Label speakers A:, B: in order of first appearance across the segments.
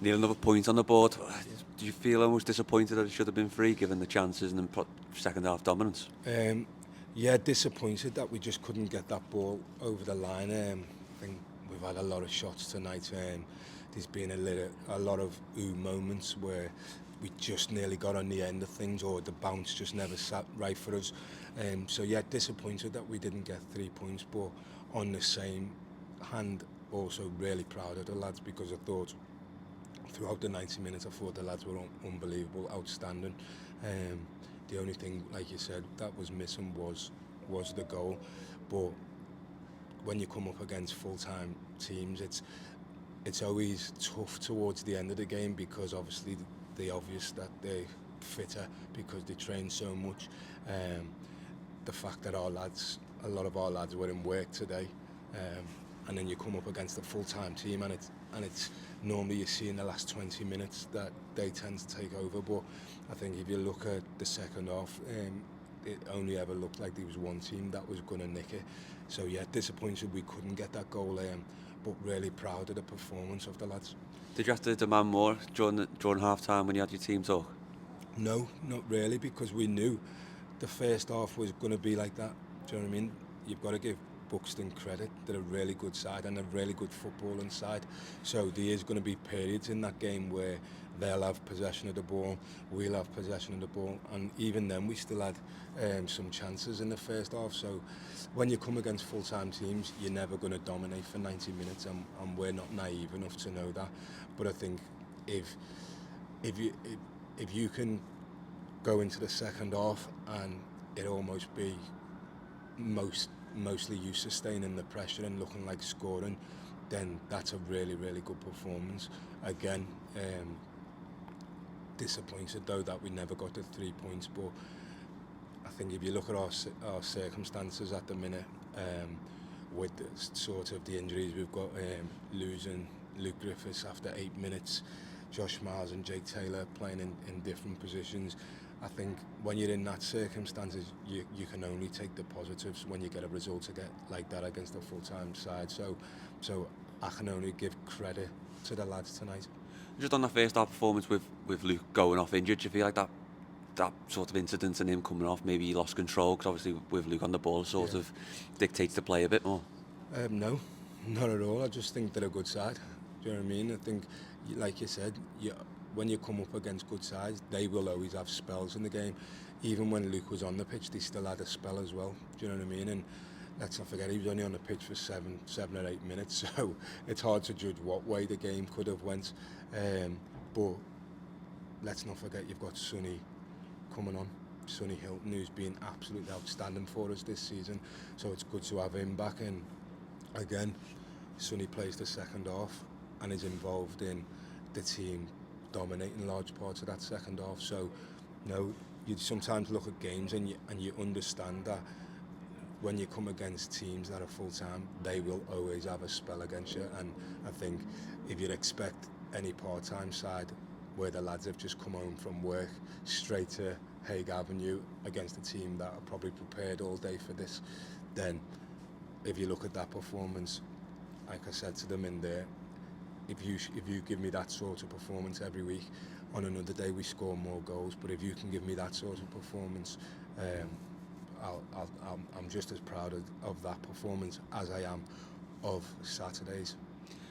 A: Neil, another point on the board. Do you feel almost disappointed that it should have been free, given the chances and then second half dominance?
B: Um, yeah, disappointed that we just couldn't get that ball over the line. I think we've had a lot of shots tonight. There's been a lot of moments where we just nearly got on the end of things, or the bounce just never sat right for us. So yeah, disappointed that we didn't get 3 points, but on the same hand, also really proud of the lads, because I thought throughout the 90 minutes, I thought the lads were unbelievable, outstanding. Um, the only thing, like you said, that was missing was the goal. But when you come up against full-time teams, it's always tough towards the end of the game, because obviously the obvious that they're fitter because they train so much. Um, the fact that a lot of our lads were in work today, and then you come up against a full-time team, and it's normally you see in the last 20 minutes that they tend to take over. But I think if you look at the second half, it only ever looked like there was one team that was going to nick it. So yeah, disappointed we couldn't get that goal, but really proud of the performance of the lads.
A: Did you have to demand more during half time when you had your team talk?
B: No, not really, because we knew the first half was going to be like that. Do you know what I mean? You've got to give Buxton credit. They're a really good side and a really good footballing side. So there is going to be periods in that game where they'll have possession of the ball, we'll have possession of the ball, and even then we still had some chances in the first half. So when you come against full-time teams, you're never going to dominate for 90 minutes, and we're not naive enough to know that. But I think if if you if you can go into the second half and it almost be mostly you sustaining the pressure and looking like scoring, then that's a really good performance. Again, disappointed though that we never got the 3 points, but I think if you look at our circumstances at the minute, with sort of the injuries we've got, losing Luke Griffiths after 8 minutes, Josh Miles and Jake Taylor playing in different positions. I think when you're in that circumstances, you can only take the positives when you get a result like that against a full-time side. So I can only give credit to the lads tonight.
A: Just on that first half performance with Luke going off injured, do you feel like that sort of incident and him coming off, maybe he lost control? Because obviously with Luke on the ball, sort of dictates the play a bit more.
B: No, not at all. I just think they're a good side. Do you know what I mean? I think, like you said, when you come up against good sides, they will always have spells in the game. Even when Luke was on the pitch, they still had a spell as well. Do you know what I mean? And let's not forget, he was only on the pitch for seven or 8 minutes, so it's hard to judge what way the game could have went. But let's not forget, you've got Sonny coming on. Sonny Hilton, who's been absolutely outstanding for us this season. So it's good to have him back. And again, Sonny plays the second half and is involved in the team dominating large parts of that second half. So, you sometimes look at games and you understand that when you come against teams that are full-time, they will always have a spell against you. And I think if you expect any part-time side where the lads have just come home from work straight to Hague Avenue against a team that are probably prepared all day for this, then if you look at that performance, like I said to them in there, if you give me that sort of performance every week, on another day we score more goals. But if you can give me that sort of performance, I'm just as proud of that performance as I am of Saturdays.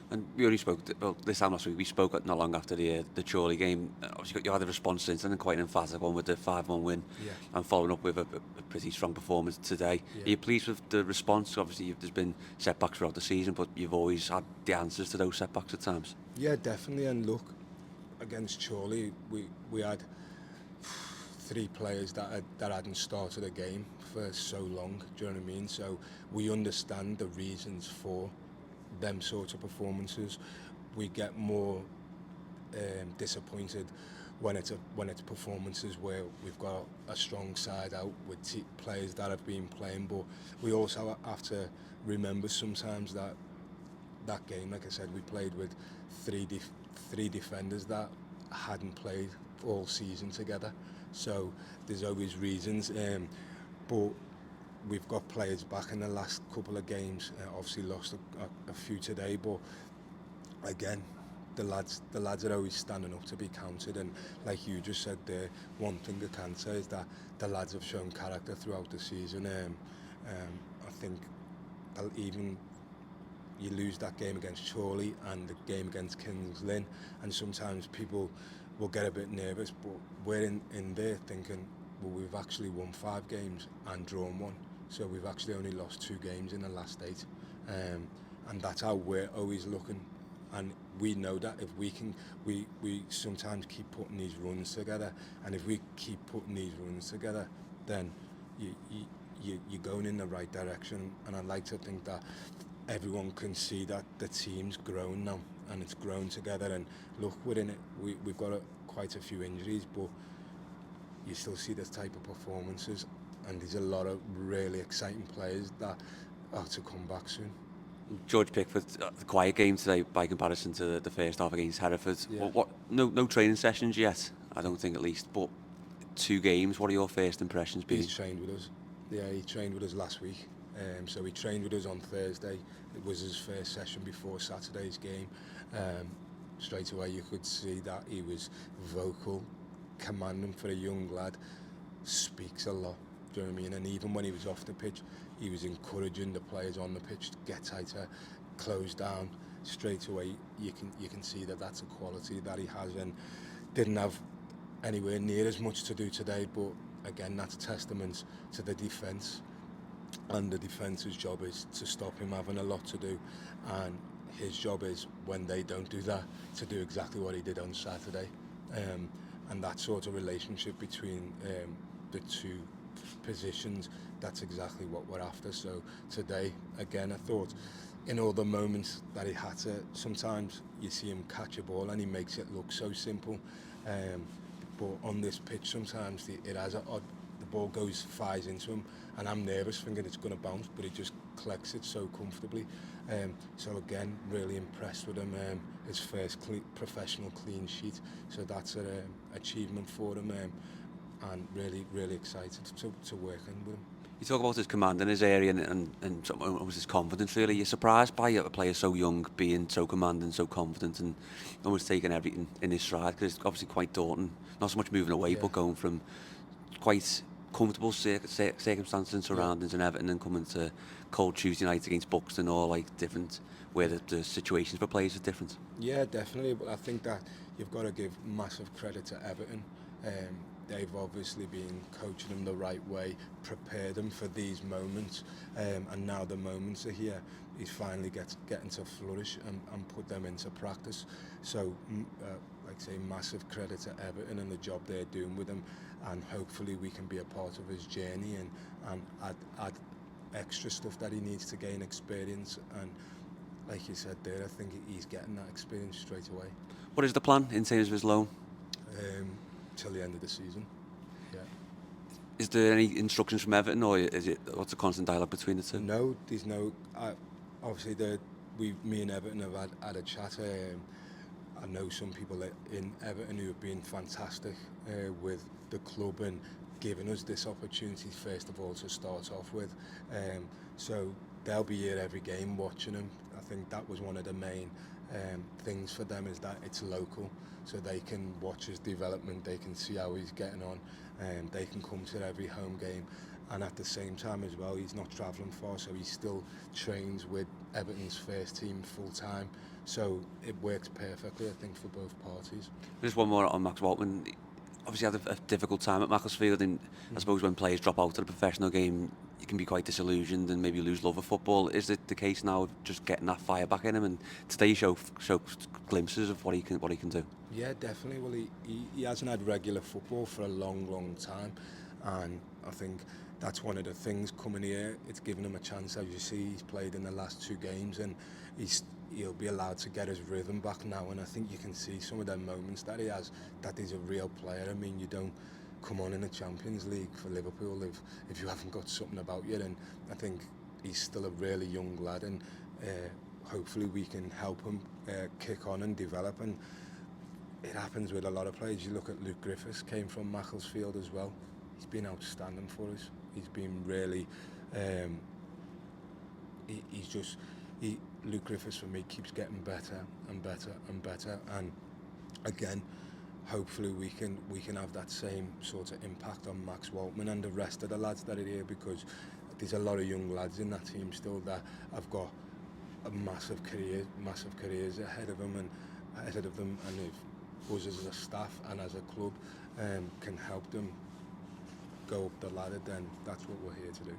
A: And we only spoke this time last week. We spoke not long after the Chorley game. Obviously, you had a response since then, and quite an emphatic one with the 5-1 win, and following up with a pretty strong performance today. Are you pleased with the response? Obviously, there's been setbacks throughout the season, but you've always had the answers to those setbacks at times.
B: Yeah, definitely. And look, against Chorley, we had 3 players that hadn't started a game for so long. Do you know what I mean? So we understand the reasons for them sort of performances. We get more disappointed when it's performances where we've got a strong side out with players that have been playing. But we also have to remember sometimes that game, like I said, we played with three defenders that hadn't played all season together. So there's always reasons. But we've got players back in the last couple of games. Obviously lost a few today, but again, the lads are always standing up to be counted, and like you just said there, one thing I can say is that the lads have shown character throughout the season. I think that even you lose that game against Chorley and the game against Kings Lynn, and sometimes people will get a bit nervous, but we're in there thinking, well, we've actually won 5 games and drawn 1, so we've actually only lost 2 games in the last 8, and that's how we're always looking. And we know that if we can, we sometimes keep putting these runs together, and if we keep putting these runs together, then you're going in the right direction. And I like to think that everyone can see that the team's grown now, and it's grown together. And look, we're in it. We've got quite a few injuries, but you still see this type of performances, and there's a lot of really exciting players that are to come back soon.
A: George Pickford, the quiet game today by comparison to the first half against Hereford.
B: Yeah.
A: No training sessions yet, I don't think, at least, but 2 games. What are your first impressions been?
B: He's trained with us. Yeah, he trained with us last week. So he trained with us on Thursday. It was his first session before Saturday's game. Straight away you could see that he was vocal, commanding for a young lad, speaks a lot. Do you know what I mean? And even when he was off the pitch, he was encouraging the players on the pitch to get tighter, close down. Straight away you can see that that's a quality that he has, and didn't have anywhere near as much to do today, but again, that's a testament to the defence, and the defence's job is to stop him having a lot to do, and his job is, when they don't do that, to do exactly what he did on Saturday. And that sort of relationship between the 2 positions, that's exactly what we're after. So today, again, I thought in all the moments that he had to, sometimes you see him catch a ball and he makes it look so simple, but on this pitch sometimes it has the ball flies into him, and I'm nervous thinking it's going to bounce, but he just collects it so comfortably. So again, really impressed with him. His first professional clean sheet, so that's an achievement for him, and really excited to work with him.
A: You talk about his command in his area and almost his confidence, really. You're surprised by a player so young being so commanding, so confident, and almost taking everything in his stride, because it's obviously quite daunting. Not so much moving away, but going from quite comfortable circumstances and surroundings in Everton and coming to cold Tuesday night against Buxton, or like different, where the situations for players are different.
B: Yeah, definitely. But I think that you've got to give massive credit to Everton. They've obviously been coaching them the right way, prepared them for these moments, and now the moments are here. He's finally getting to flourish and put them into practice. So, like I say, massive credit to Everton and the job they're doing with him, and hopefully we can be a part of his journey and add extra stuff that he needs to gain experience. And like you said there, I think he's getting that experience straight away.
A: What is the plan in terms of his loan?
B: Till the end of the season. Yeah.
A: Is there any instructions from Everton, or what's the constant dialogue between the two?
B: No, there's no. Obviously, me and Everton have had a chat. I know some people in Everton who have been fantastic with the club and giving us this opportunity, first of all, to start off with. So they'll be here every game watching him. I think that was one of the main things for them, is that it's local, so they can watch his development, they can see how he's getting on, and they can come to every home game. And at the same time as well, he's not travelling far, so he still trains with Everton's first team full time. So it works perfectly, I think, for both parties.
A: Just one more on Max Waltman. Obviously had a difficult time at Macclesfield, and I suppose when players drop out of the professional game, you can be quite disillusioned and maybe lose love of football. Is it the case now of just getting that fire back in him, and today show glimpses of what he can do?
B: Yeah, definitely. Well, he hasn't had regular football for a long time, and I think that's one of the things coming here. It's given him a chance. As you see, he's played in the last 2 games, and he'll be allowed to get his rhythm back now. And I think you can see some of them moments that he has, that he's a real player. I mean, you don't come on in the Champions League for Liverpool if you haven't got something about you. And I think he's still a really young lad, and hopefully we can help him kick on and develop. And it happens with a lot of players. You look at Luke Griffiths, came from Macclesfield as well. He's been outstanding for us. He's been really. Luke Griffiths for me keeps getting better and better and better, and again, hopefully we can have that same sort of impact on Max Waltman and the rest of the lads that are here, because there's a lot of young lads in that team still that have got a massive careers ahead of them, and if us as a staff and as a club can help them go up the ladder, then that's what we're here to do.